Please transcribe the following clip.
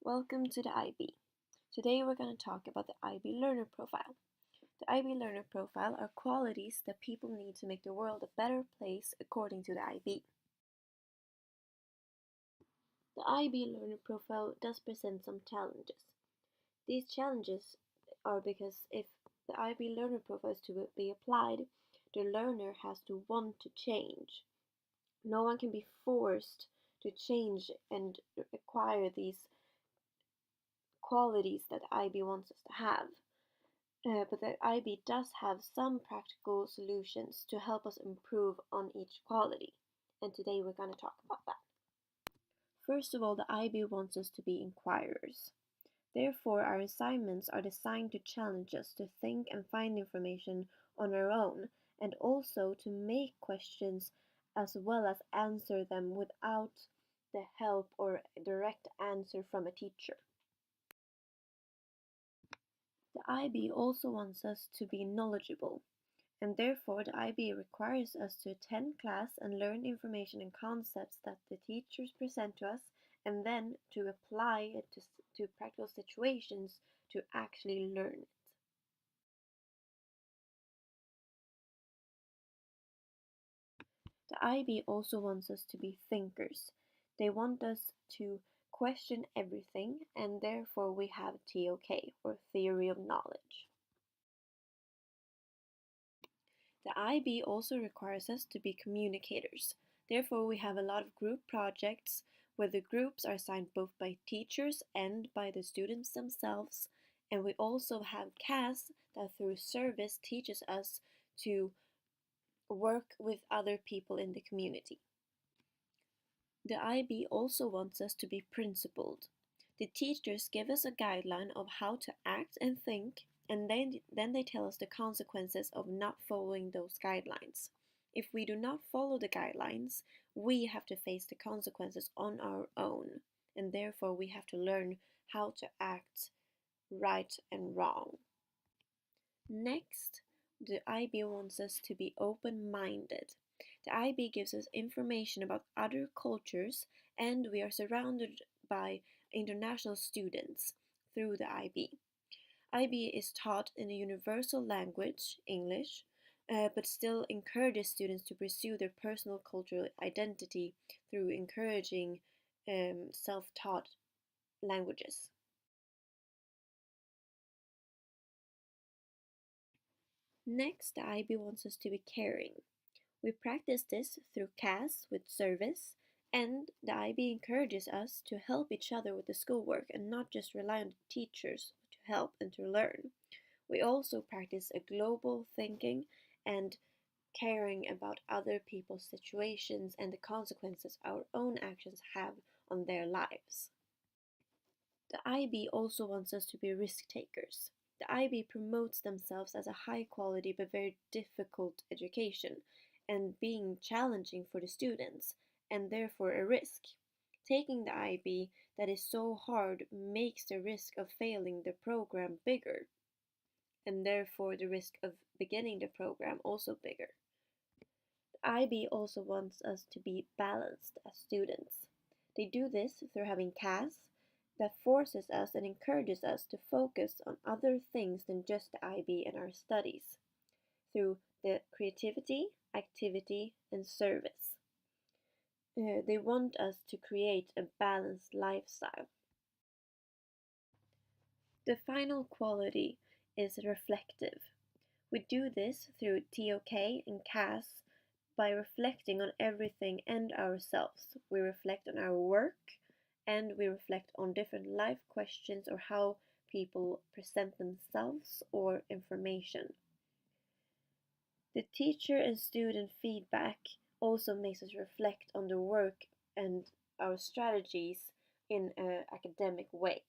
Welcome to the IB. Today we're going to talk about the IB Learner Profile. The IB Learner Profile are qualities that people need to make the world a better place according to the IB. The IB Learner Profile does present some challenges. These challenges are because if the IB Learner Profile is to be applied, the learner has to want to change. No one can be forced to change and acquire these qualities that IB wants us to have. But the IB does have some practical solutions to help us improve on each quality, and today we're going to talk about that. First of all, the IB wants us to be inquirers. Therefore, our assignments are designed to challenge us to think and find information on our own, and also to make questions as well as answer them without the help or direct answer from a teacher. The IB also wants us to be knowledgeable, and therefore the IB requires us to attend class and learn information and concepts that the teachers present to us, and then to apply it to practical situations to actually learn it. The IB also wants us to be thinkers. They want us to question everything, and therefore we have TOK, or Theory of Knowledge. The IB also requires us to be communicators. Therefore, we have a lot of group projects where the groups are assigned both by teachers and by the students themselves. And we also have CAS that through service teaches us to work with other people in the community. The IB also wants us to be principled. The teachers give us a guideline of how to act and think, and then they tell us the consequences of not following those guidelines. If we do not follow the guidelines, we have to face the consequences on our own, and therefore we have to learn how to act right and wrong. Next, the IB wants us to be open-minded. The IB gives us information about other cultures, and we are surrounded by international students through the IB. IB is taught in a universal language, English, but still encourages students to pursue their personal cultural identity through encouraging self-taught languages. Next, the IB wants us to be caring. We practice this through CAS with service, and the IB encourages us to help each other with the schoolwork and not just rely on the teachers to help and to learn. We also practice a global thinking and caring about other people's situations and the consequences our own actions have on their lives. The IB also wants us to be risk takers. The IB promotes themselves as a high quality but very difficult education and being challenging for the students and therefore a risk. Taking the IB that is so hard makes the risk of failing the program bigger, and therefore the risk of beginning the program also bigger. The IB also wants us to be balanced as students. They do this through having CAS that forces us and encourages us to focus on other things than just the IB and our studies through the creativity, activity, and service. They want us to create a balanced lifestyle. The final quality is reflective. We do this through TOK and CAS by reflecting on everything and ourselves. We reflect on our work and we reflect on different life questions or how people present themselves or information. The teacher and student feedback also makes us reflect on the work and our strategies in an academic way.